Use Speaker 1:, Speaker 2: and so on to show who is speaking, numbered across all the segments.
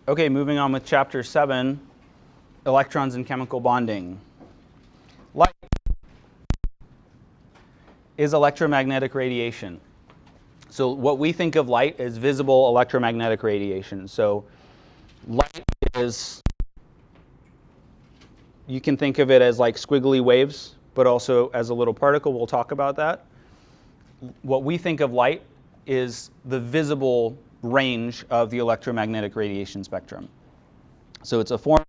Speaker 1: Okay, moving on with chapter 7, electrons and chemical bonding. Light is electromagnetic radiation. So what we think of light is visible electromagnetic radiation. So light is, you can think of it as like squiggly waves, but also as a little particle. We'll talk about that. What we think of light is the visible range of the electromagnetic radiation spectrum. So it's a form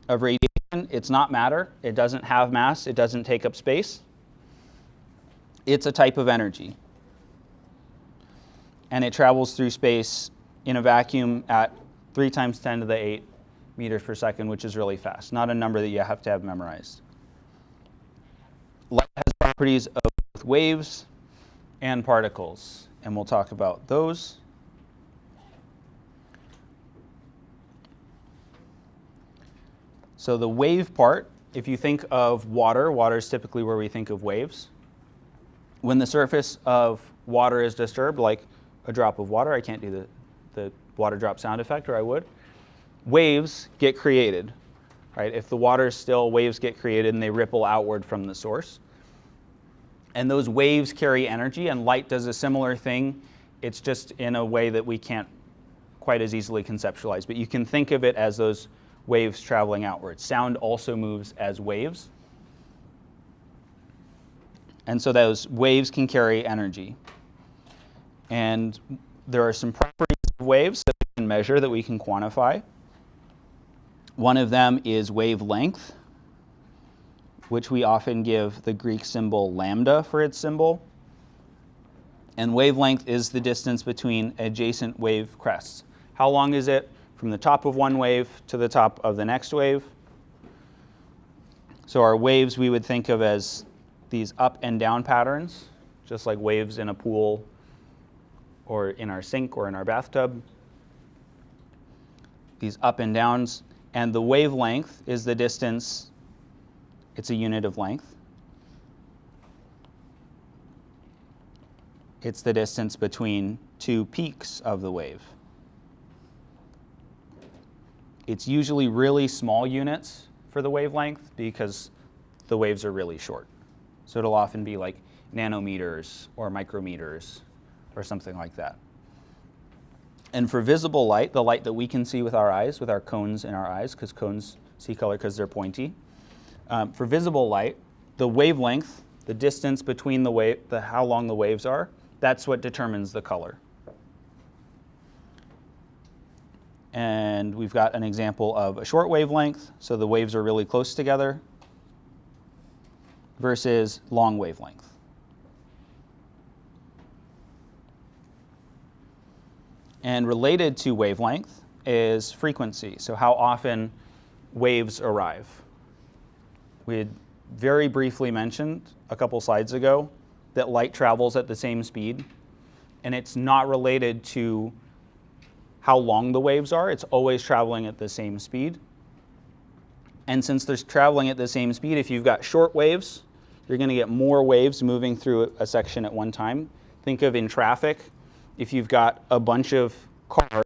Speaker 1: of radiation. It's not matter. It doesn't have mass. It doesn't take up space. It's a type of energy. And it travels through space in a vacuum at 3 times 10 to the 8 meters per second, which is really fast. Not a number that you have to have memorized. Light has properties of both waves and particles, and we'll talk about those. So the wave part, if you think of water, water is typically where we think of waves. When the surface of water is disturbed, like a drop of water, I can't do the water drop sound effect, or I would, waves get created. Right? If the water is still, waves get created and they ripple outward from the source. And those waves carry energy, and light does a similar thing. It's just in a way that we can't quite as easily conceptualize. But you can think of it as those waves traveling outward. Sound also moves as waves. And so those waves can carry energy. And there are some properties of waves that we can measure, that we can quantify. One of them is wavelength, which we often give the Greek symbol lambda for its symbol. And wavelength is the distance between adjacent wave crests. How long is it from the top of one wave to the top of the next wave? So our waves we would think of as these up and down patterns, just like waves in a pool or in our sink or in our bathtub. These up and downs. And the wavelength is the distance. It's a unit of length. It's the distance between 2 peaks of the wave. It's usually really small units for the wavelength because the waves are really short. So it'll often be like nanometers or micrometers or something like that. And for visible light, the light that we can see with our eyes, with our cones in our eyes, because cones see color because they're pointy. For visible light, the wavelength, the distance between how long the waves are, that's what determines the color. And we've got an example of a short wavelength, so the waves are really close together, versus long wavelength. And related to wavelength is frequency, so how often waves arrive. We had very briefly mentioned a couple slides ago that light travels at the same speed, and it's not related to how long the waves are. It's always traveling at the same speed. And since they're traveling at the same speed, if you've got short waves, you're going to get more waves moving through a section at one time. Think of in traffic, if you've got a bunch of cars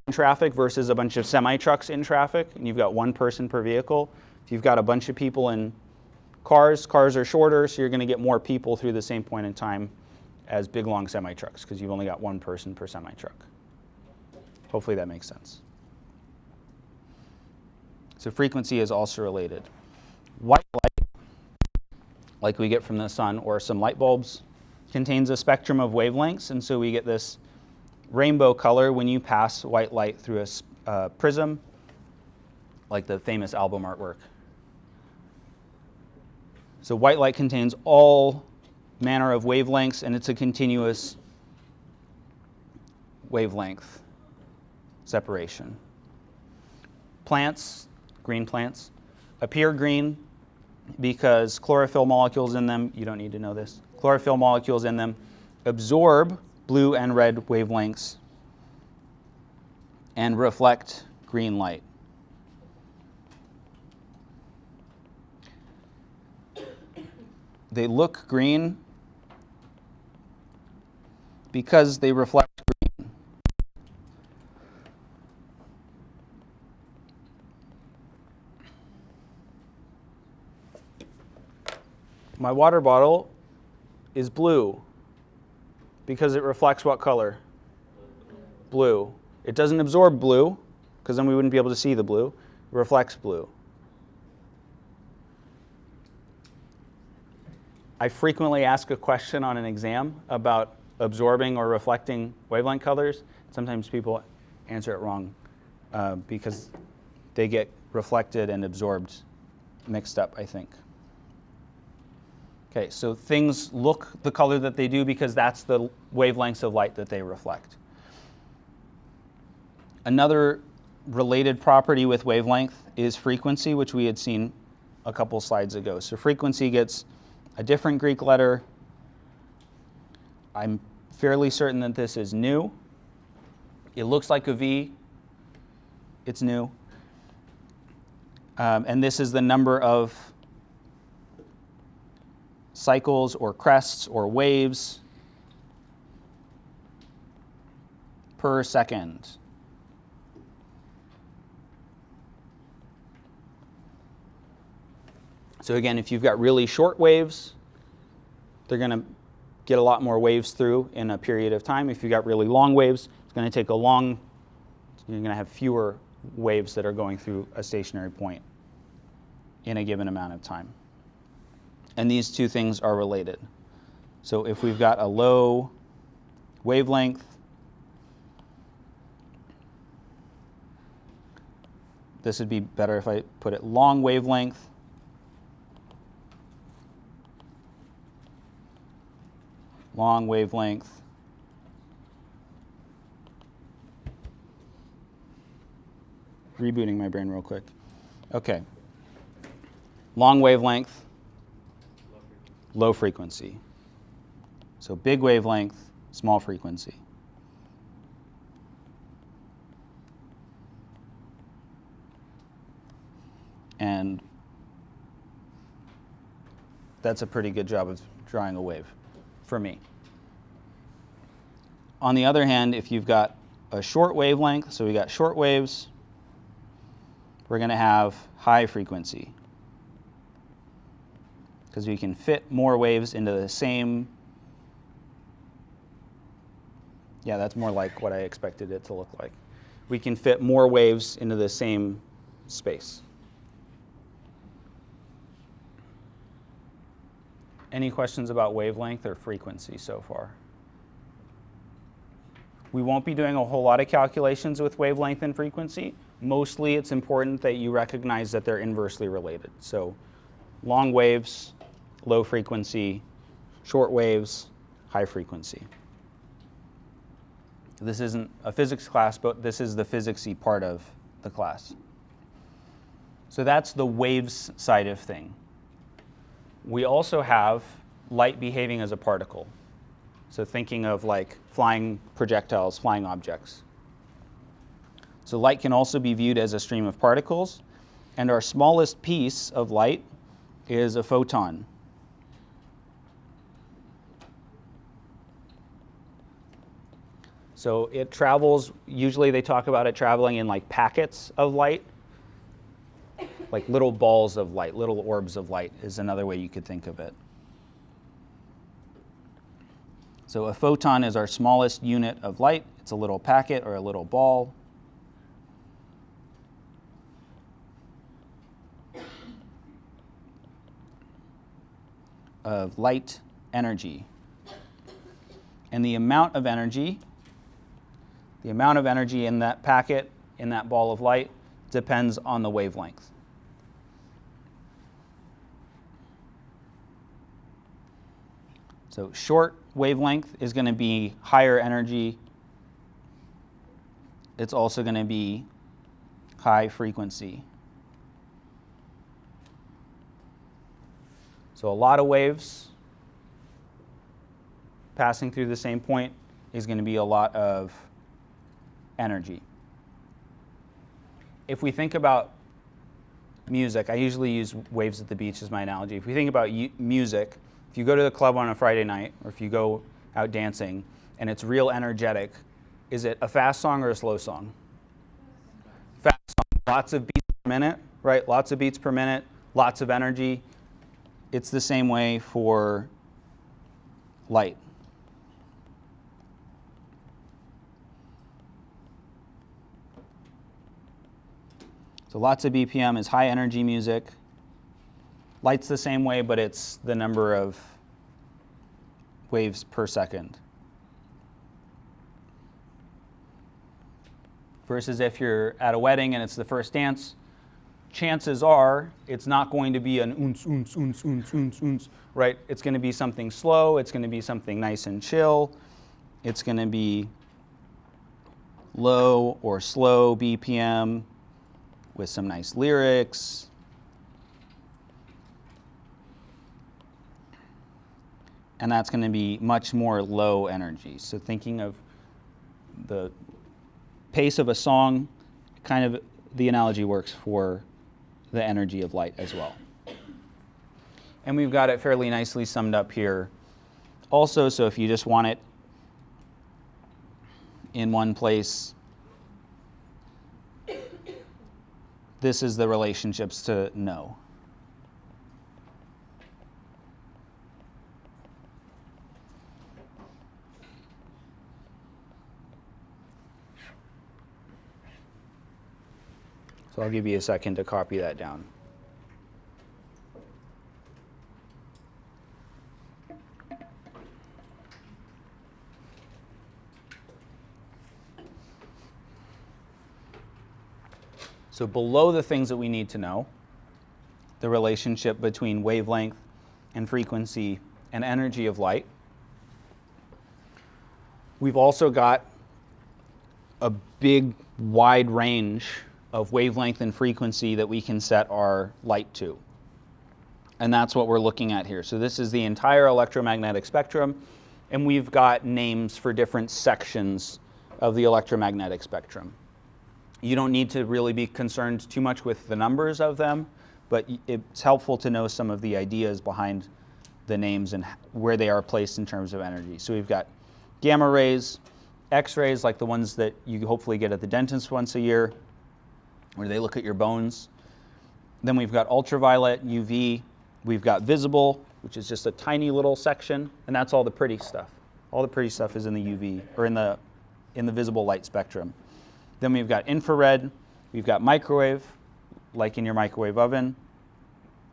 Speaker 1: in traffic versus a bunch of semi-trucks in traffic, and you've got one person per vehicle. If you've got a bunch of people in cars are shorter, so you're going to get more people through the same point in time as big, long semi-trucks, because you've only got one person per semi-truck. Hopefully that makes sense. So frequency is also related. White light, like we get from the sun or some light bulbs, contains a spectrum of wavelengths, and so we get this rainbow color when you pass white light through a prism, like the famous album artwork. So white light contains all manner of wavelengths, and it's a continuous wavelength separation. Plants, green plants, appear green because chlorophyll molecules in them, you don't need to know this, chlorophyll molecules in them absorb blue and red wavelengths and reflect green light. They look green because they reflect green. My water bottle is blue because it reflects what color? Blue. It doesn't absorb blue, because then we wouldn't be able to see the blue. It reflects blue. I frequently ask a question on an exam about absorbing or reflecting wavelength colors. Sometimes people answer it wrong because they get reflected and absorbed mixed up, I think. Okay, so things look the color that they do because that's the wavelengths of light that they reflect. Another related property with wavelength is frequency, which we had seen a couple slides ago. So frequency gets a different Greek letter. I'm fairly certain that this is nu. It looks like a V. It's nu. And this is the number of cycles or crests or waves per second. So again, if you've got really short waves, they're going to get a lot more waves through in a period of time. If you've got really long waves, it's going to take you're going to have fewer waves that are going through a stationary point in a given amount of time. And these two things are related. So if we've got a low wavelength, this would be better if I put it long wavelength. Long wavelength. Rebooting my brain real quick. Okay. Long wavelength, low frequency. So big wavelength, small frequency. And that's a pretty good job of drawing a wave for me. On the other hand, if you've got a short wavelength, so we got short waves, we're going to have high frequency because we can fit more waves into the same. Yeah, that's more like what I expected it to look like. We can fit more waves into the same space. Any questions about wavelength or frequency so far? We won't be doing a whole lot of calculations with wavelength and frequency. Mostly it's important that you recognize that they're inversely related. So long waves, low frequency, short waves, high frequency. This isn't a physics class, but this is the physics-y part of the class. So that's the waves side of thing. We also have light behaving as a particle. So thinking of like flying projectiles, flying objects. So light can also be viewed as a stream of particles, and our smallest piece of light is a photon. So it travels, usually they talk about it traveling in like packets of light, like little balls of light, little orbs of light is another way you could think of it. So a photon is our smallest unit of light. It's a little packet or a little ball. Of light energy. And the amount of energy in that packet, in that ball of light, depends on the wavelength. So short wavelength is going to be higher energy. It's also going to be high frequency. So a lot of waves passing through the same point is going to be a lot of energy. If we think about music, I usually use waves at the beach as my analogy. If we think about music, if you go to the club on a Friday night, or if you go out dancing, and it's real energetic, is it a fast song or a slow song? Fast song. Lots of beats per minute, right? Lots of beats per minute, lots of energy. it's the same way for light. So lots of BPM is high energy music. Light's the same way, but it's the number of waves per second. Versus if you're at a wedding and it's the first dance, chances are it's not going to be an oons, oons, oons, oons, oons, oons, right? It's going to be something slow. It's going to be something nice and chill. It's going to be low or slow BPM with some nice lyrics. And that's going to be much more low energy. So thinking of the pace of a song, kind of the analogy works for the energy of light as well. And we've got it fairly nicely summed up here also, so if you just want it in one place, this is the relationships to know. So I'll give you a second to copy that down. So below the things that we need to know, the relationship between wavelength and frequency and energy of light, we've also got a big, wide range of wavelength and frequency that we can set our light to. And that's what we're looking at here. So this is the entire electromagnetic spectrum, and we've got names for different sections of the electromagnetic spectrum. You don't need to really be concerned too much with the numbers of them, but it's helpful to know some of the ideas behind the names and where they are placed in terms of energy. So we've got gamma rays, X-rays like the ones that you hopefully get at the dentist once a year, where they look at your bones. Then we've got ultraviolet, UV. We've got visible, which is just a tiny little section, and that's all the pretty stuff. All the pretty stuff is in the UV, or in the visible light spectrum. Then we've got infrared. We've got microwave, like in your microwave oven.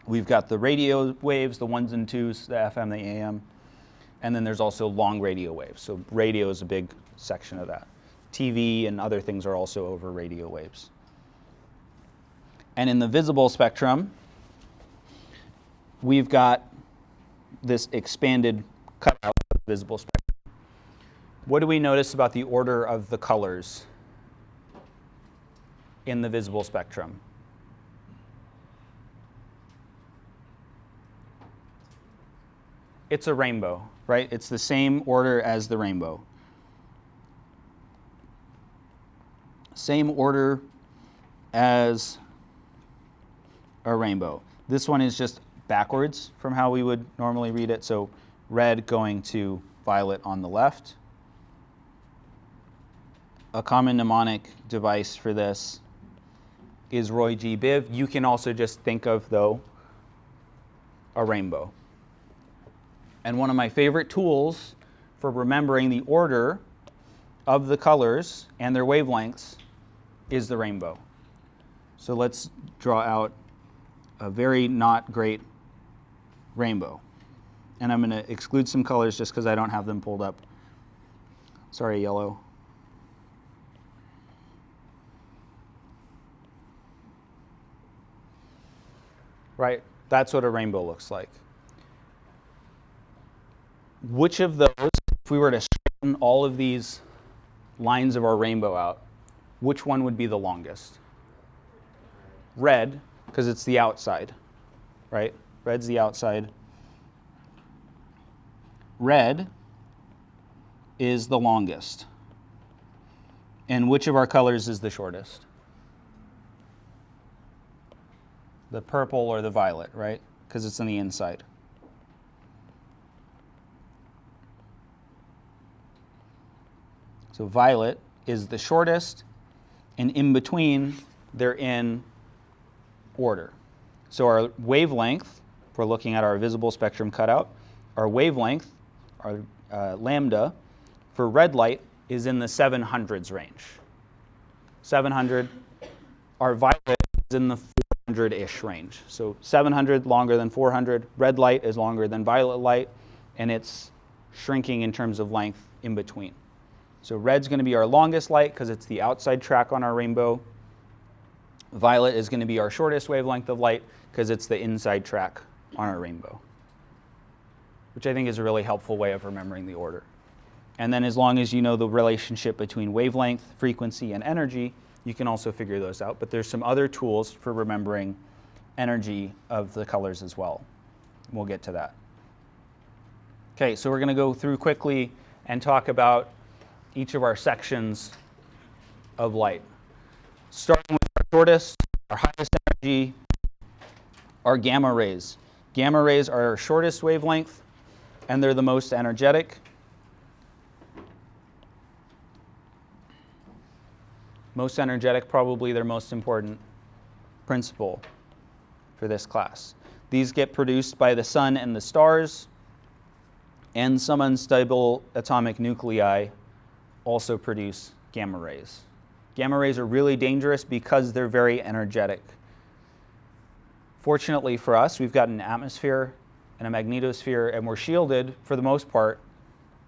Speaker 1: We've got the radio waves, the ones and twos, the FM, the AM. And then there's also long radio waves. So radio is a big section of that. TV and other things are also over radio waves. And in the visible spectrum, we've got this expanded cutout of the visible spectrum. What do we notice about the order of the colors in the visible spectrum? It's a rainbow, right? It's the same order as the rainbow. Same order as a rainbow. This one is just backwards from how we would normally read it. So red going to violet on the left. A common mnemonic device for this is Roy G. Biv. You can also just think of, though, a rainbow. And one of my favorite tools for remembering the order of the colors and their wavelengths is the rainbow. So let's draw out a very not great rainbow. And I'm going to exclude some colors just because I don't have them pulled up. Sorry, yellow. Right? That's what a rainbow looks like. Which of those, if we were to straighten all of these lines of our rainbow out, which one would be the longest? Red, because it's the outside, right? Red's the outside. Red is the longest. And which of our colors is the shortest? The purple or the violet, right? Because it's on the inside. So violet is the shortest, and in between, they're in order. So our wavelength if we're looking at our visible spectrum cutout, our wavelength, our lambda, for red light is in the 700s range. 700. Our violet is in the 400-ish range. So 700 longer than 400. Red light is longer than violet light, and it's shrinking in terms of length in between. So red's going to be our longest light because it's the outside track on our rainbow. Violet is going to be our shortest wavelength of light because it's the inside track on our rainbow, which I think is a really helpful way of remembering the order. And then as long as you know the relationship between wavelength, frequency, and energy, you can also figure those out. But there's some other tools for remembering energy of the colors as well. We'll get to that. Okay, so we're going to go through quickly and talk about each of our sections of light. Starting with our shortest, our highest energy, are gamma rays. Gamma rays are our shortest wavelength, and they're the most energetic. Most energetic, probably their most important principle for this class. These get produced by the sun and the stars, and some unstable atomic nuclei also produce gamma rays. Gamma rays are really dangerous because they're very energetic. Fortunately for us, we've got an atmosphere and a magnetosphere, and we're shielded, for the most part,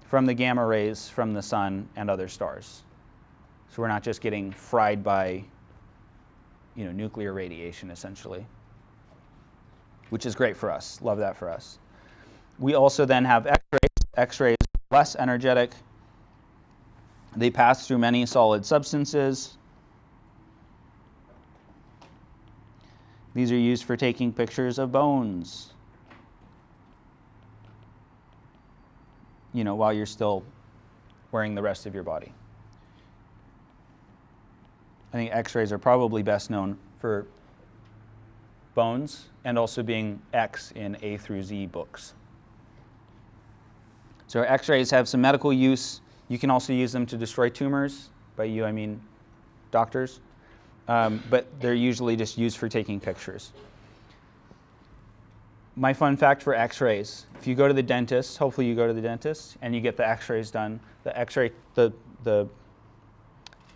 Speaker 1: from the gamma rays from the sun and other stars. So we're not just getting fried by, nuclear radiation, essentially, which is great for us. Love that for us. We also then have X-rays. X-rays are less energetic. They pass through many solid substances. These are used for taking pictures of bones, while you're still wearing the rest of your body. I think X-rays are probably best known for bones and also being X in A through Z books. So X-rays have some medical use. You can also use them to destroy tumors. By you, I mean doctors. But they're usually just used for taking pictures. My fun fact for X-rays: if you go to the dentist, hopefully you go to the dentist, and you get the X-rays done, the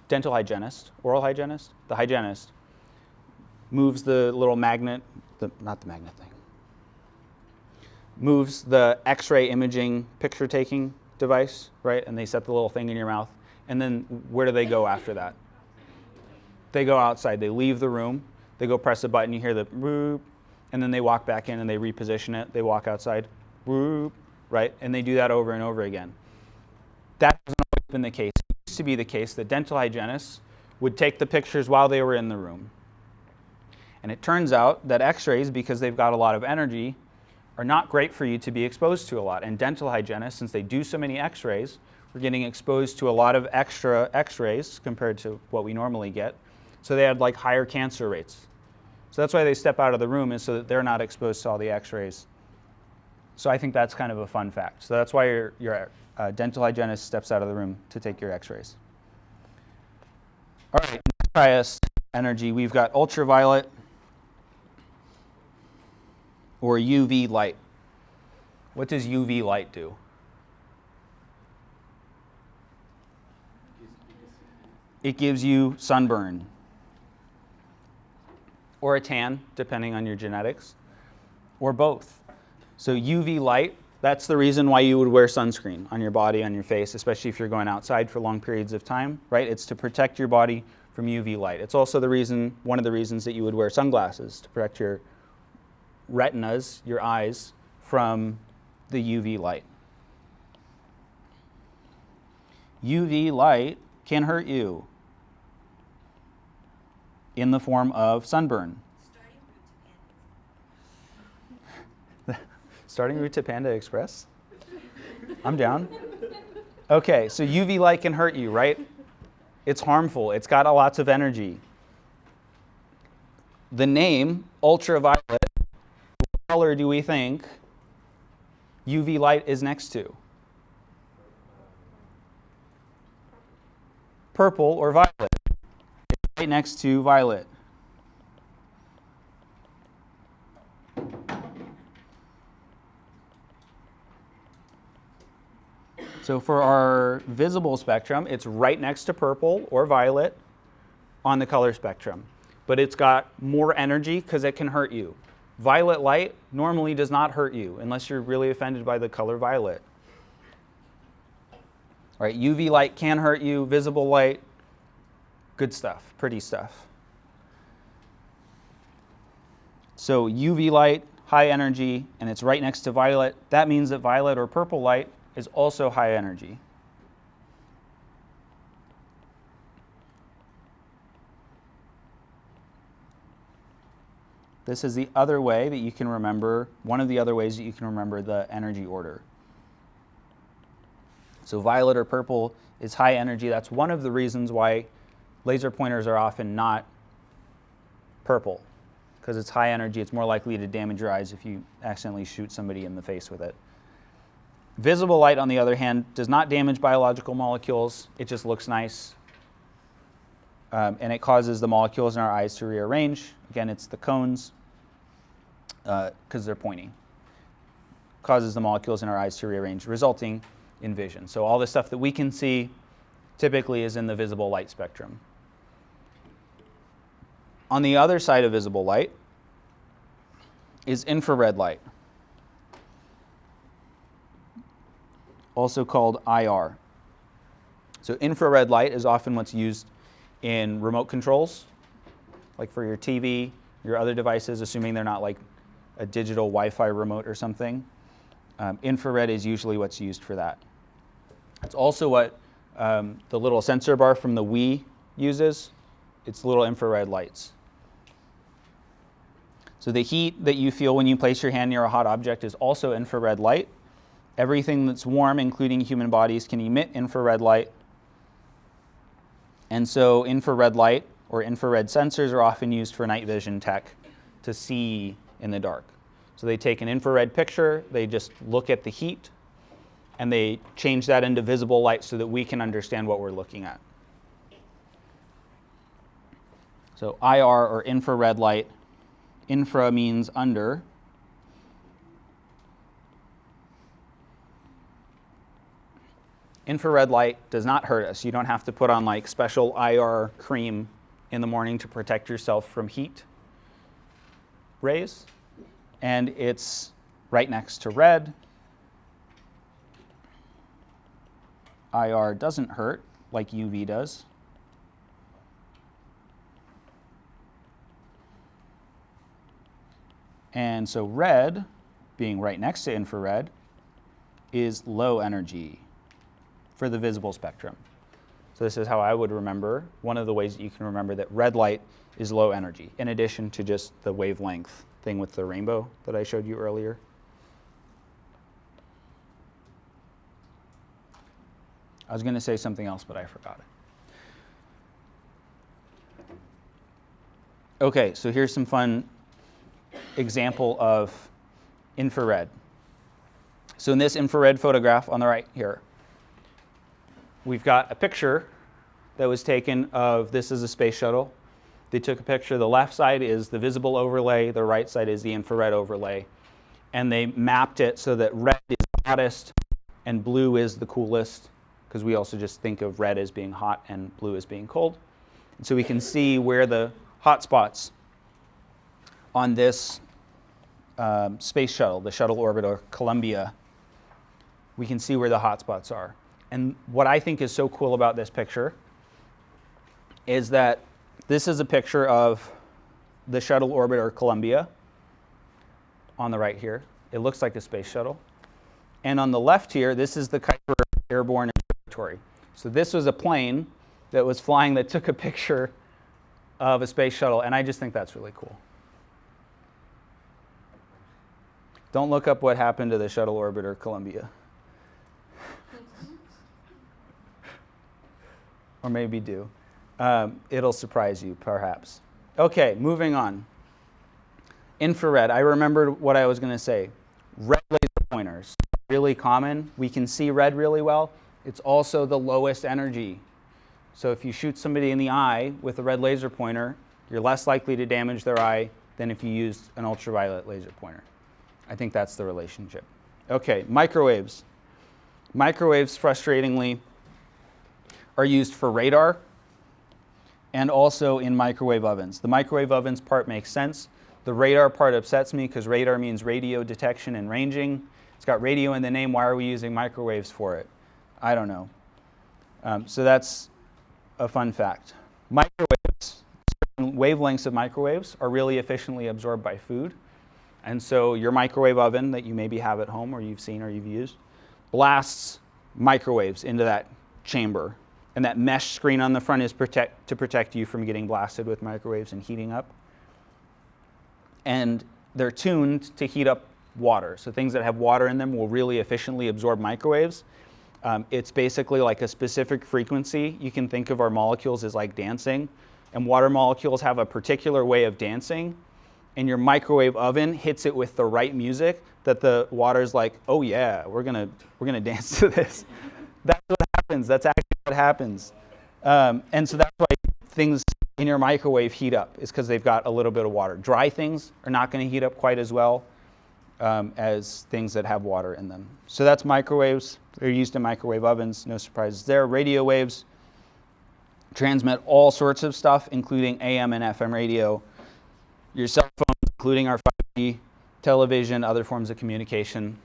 Speaker 1: dental hygienist, oral hygienist, the hygienist, moves the little magnet, not the magnet thing, moves the X-ray imaging picture taking device, right? And they set the little thing in your mouth. And then where do they go after that? They go outside. They leave the room. They go press a button. You hear the whoop, and then they walk back in and they reposition it. They walk outside, whoop, right? And they do that over and over again. That hasn't always been the case. It used to be the case that dental hygienists would take the pictures while they were in the room. And it turns out that X-rays, because they've got a lot of energy, are not great for you to be exposed to a lot. And dental hygienists, since they do so many X-rays, we're getting exposed to a lot of extra X-rays compared to what we normally get. So they had higher cancer rates. So that's why they step out of the room, is so that they're not exposed to all the X-rays. So I think that's kind of a fun fact. So that's why your dental hygienist steps out of the room to take your X-rays. All right, highest energy, we've got ultraviolet or UV light. What does UV light do? It gives you sunburn or a tan, depending on your genetics, or both. So UV light, that's the reason why you would wear sunscreen on your body, on your face, especially if you're going outside for long periods of time, right? It's to protect your body from UV light. It's also one of the reasons that you would wear sunglasses, to protect your retinas, your eyes, from the UV light. UV light can hurt you in the form of sunburn. Starting route to Panda Express? I'm down. Okay, so UV light can hurt you, right? It's harmful. It's got lots of energy. The name ultraviolet, what color do we think UV light is next to? Purple or violet. It's right next to violet. So for our visible spectrum, it's right next to purple or violet on the color spectrum. But it's got more energy because it can hurt you. Violet light normally does not hurt you unless you're really offended by the color violet. All right, UV light can hurt you, visible light, good stuff, pretty stuff. So UV light, high energy, and it's right next to violet. That means that violet or purple light is also high energy. This is the other way that you can remember, one of the other ways that you can remember the energy order. So violet or purple is high energy. That's one of the reasons why laser pointers are often not purple, because it's high energy. It's more likely to damage your eyes if you accidentally shoot somebody in the face with it. Visible light, on the other hand, does not damage biological molecules. It just looks nice. And it causes the molecules in our eyes to rearrange. Again, it's the cones, because they're pointing. Causes the molecules in our eyes to rearrange, resulting in vision. So all the stuff that we can see typically is in the visible light spectrum. On the other side of visible light is infrared light, also called IR. So infrared light is often what's used in remote controls, like for your TV, your other devices, assuming they're not like a digital Wi-Fi remote or something. Infrared is usually what's used for that. It's also what the little sensor bar from the Wii uses. It's little infrared lights. So the heat that you feel when you place your hand near a hot object is also infrared light. Everything that's warm, including human bodies, can emit infrared light. And so infrared light or infrared sensors are often used for night vision tech to see in the dark. So they take an infrared picture, they just look at the heat, and they change that into visible light so that we can understand what we're looking at. So IR or infrared light, infra means under. Infrared light does not hurt us. You don't have to put on like special IR cream in the morning to protect yourself from heat rays. And it's right next to red. IR doesn't hurt like UV does. And so red, being right next to infrared, is low energy for the visible spectrum. So this is how I would remember, one of the ways that you can remember that red light is low energy, in addition to just the wavelength thing with the rainbow that I showed you earlier. I was going to say something else, but I forgot it. Okay, so here's some fun example of infrared. So in this infrared photograph on the right here, we've got a picture that was taken of, this is a space shuttle. They took a picture. The left side is the visible overlay. The right side is the infrared overlay. And they mapped it so that red is the hottest and blue is the coolest, because we also just think of red as being hot and blue as being cold. And so we can see where the hot spots on this space shuttle, the shuttle orbiter Columbia, we can see where the hot spots are. And what I think is so cool about this picture is that this is a picture of the shuttle orbiter Columbia on the right here. It looks like a space shuttle. And on the left here, this is the Kuiper Airborne Observatory. So this was a plane that was flying that took a picture of a space shuttle, and I just think that's really cool. Don't look up what happened to the shuttle orbiter Columbia. Or maybe do. It'll surprise you, perhaps. Okay, moving on. Infrared. I remembered what I was going to say. Red laser pointers. Really common. We can see red really well. It's also the lowest energy. So if you shoot somebody in the eye with a red laser pointer, you're less likely to damage their eye than if you used an ultraviolet laser pointer. I think that's the relationship. Okay, microwaves. Microwaves, frustratingly, are used for radar and also in microwave ovens. The microwave ovens part makes sense. The radar part upsets me because radar means radio detection and ranging. It's got radio in the name. Why are we using microwaves for it? I don't know. So that's a fun fact. Microwaves, certain wavelengths of microwaves are really efficiently absorbed by food. And so your microwave oven that you maybe have at home or you've seen or you've used blasts microwaves into that chamber. And that mesh screen on the front is to protect you from getting blasted with microwaves and heating up. And they're tuned to heat up water. So things that have water in them will really efficiently absorb microwaves. It's basically like a specific frequency. You can think of our molecules as like dancing. And water molecules have a particular way of dancing. And your microwave oven hits it with the right music that the water's like, oh yeah, we're gonna dance to this. That's what happens. That's actually what happens. And so that's why things in your microwave heat up, is because they've got a little bit of water. Dry things are not going to heat up quite as well as things that have water in them. So that's microwaves. They're used in microwave ovens. No surprises there. Radio waves transmit all sorts of stuff, including AM and FM radio. Your cell phones, including our 5G, television, other forms of communication,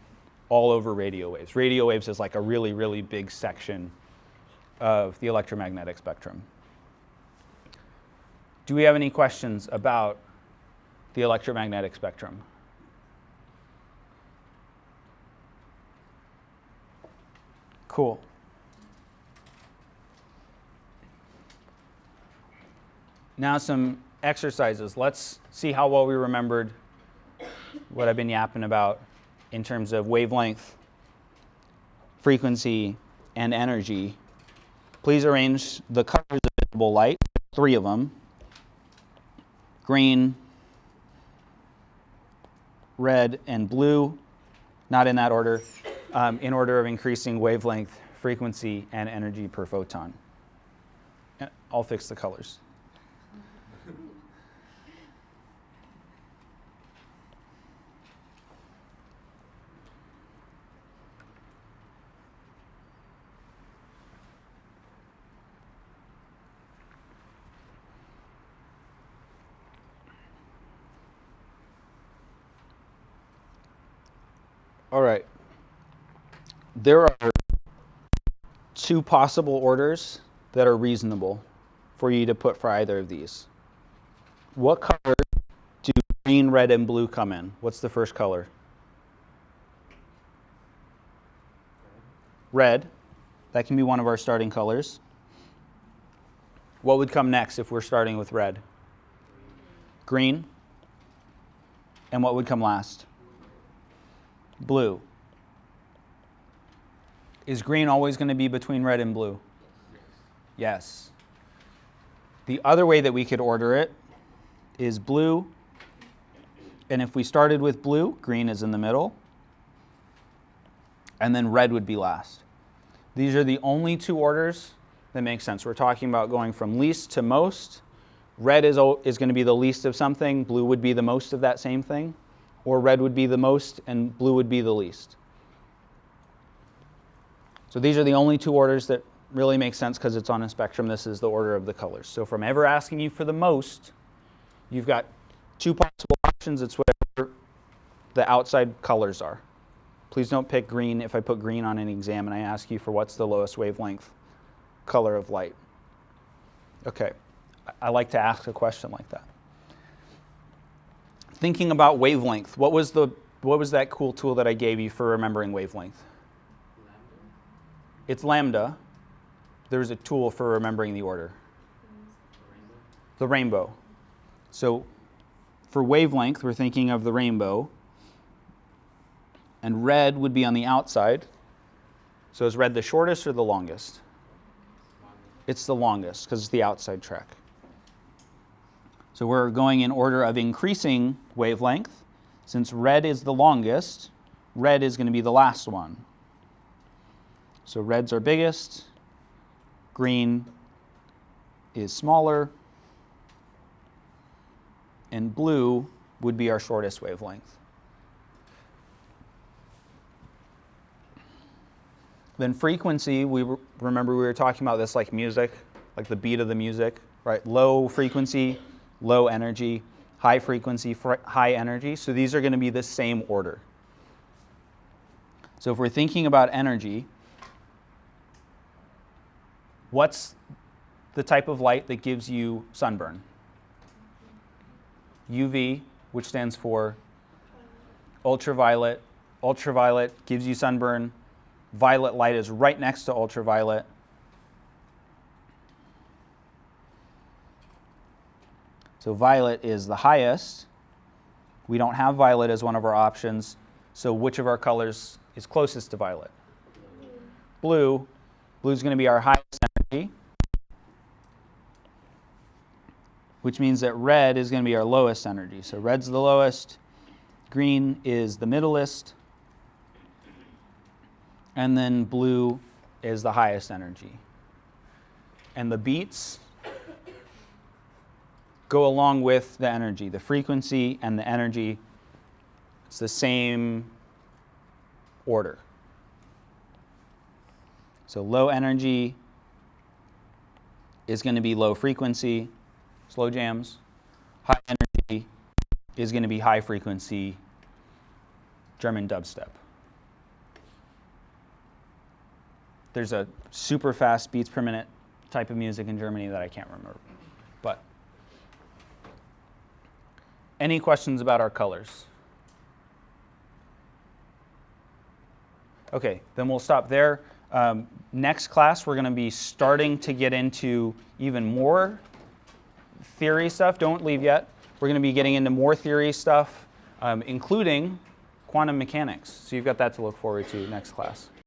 Speaker 1: all over radio waves. Radio waves is like a really, really big section of the electromagnetic spectrum. Do we have any questions about the electromagnetic spectrum? Cool. Now some exercises. Let's see how well we remembered what I've been yapping about in terms of wavelength, frequency, and energy. Please arrange the colors of visible light, 3 of them. Green, red, and blue, not in that order, in order of increasing wavelength, frequency, and energy per photon. I'll fix the colors. All right. There are 2 possible orders that are reasonable for you to put for either of these. What color do green, red, and blue come in? What's the first color? Red. That can be one of our starting colors. What would come next if we're starting with red? Green. And what would come last? Blue. Is green always going to be between red and blue? Yes. The other way that we could order it is blue. And if we started with blue, green is in the middle. And then red would be last. These are the only 2 orders that make sense. We're talking about going from least to most. Red is going to be the least of something. Blue would be the most of that same thing. Or red would be the most and blue would be the least. So these are the only 2 orders that really make sense because it's on a spectrum. This is the order of the colors. So if I'm ever asking you for the most, you've got 2 possible options. It's whatever the outside colors are. Please don't pick green if I put green on an exam and I ask you for what's the lowest wavelength color of light. Okay, I like to ask a question like that. Thinking about wavelength, what was that cool tool that I gave you for remembering wavelength?
Speaker 2: Lambda?
Speaker 1: It's lambda. There's a tool for remembering the order. The rainbow. So for wavelength, we're thinking of the rainbow. And red would be on the outside. So is red the shortest or the longest? It's the longest because it's the outside track. So we're going in order of increasing wavelength. Since red is the longest, red is going to be the last one. So red's our biggest, green is smaller, and blue would be our shortest wavelength. Then frequency, remember we were talking about this like music, like the beat of the music, right? Low frequency, low energy, high frequency, high energy. So these are going to be the same order. So if we're thinking about energy, what's the type of light that gives you sunburn? UV, which stands for ultraviolet. Ultraviolet gives you sunburn. Violet light is right next to ultraviolet. So violet is the highest. We don't have violet as one of our options. So which of our colors is closest to violet? Blue. Blue is going to be our highest energy, which means that red is going to be our lowest energy. So red's the lowest, green is the middleest, and then blue is the highest energy. And the beats go along with the energy. The frequency and the energy, it's the same order. So low energy is going to be low frequency, slow jams. High energy is going to be high frequency, German dubstep. There's a super fast beats per minute type of music in Germany that I can't remember. But any questions about our colors? Okay, then we'll stop there. Next class, we're going to be starting to get into even more theory stuff. Don't leave yet. We're going to be getting into more theory stuff, including quantum mechanics. So you've got that to look forward to next class.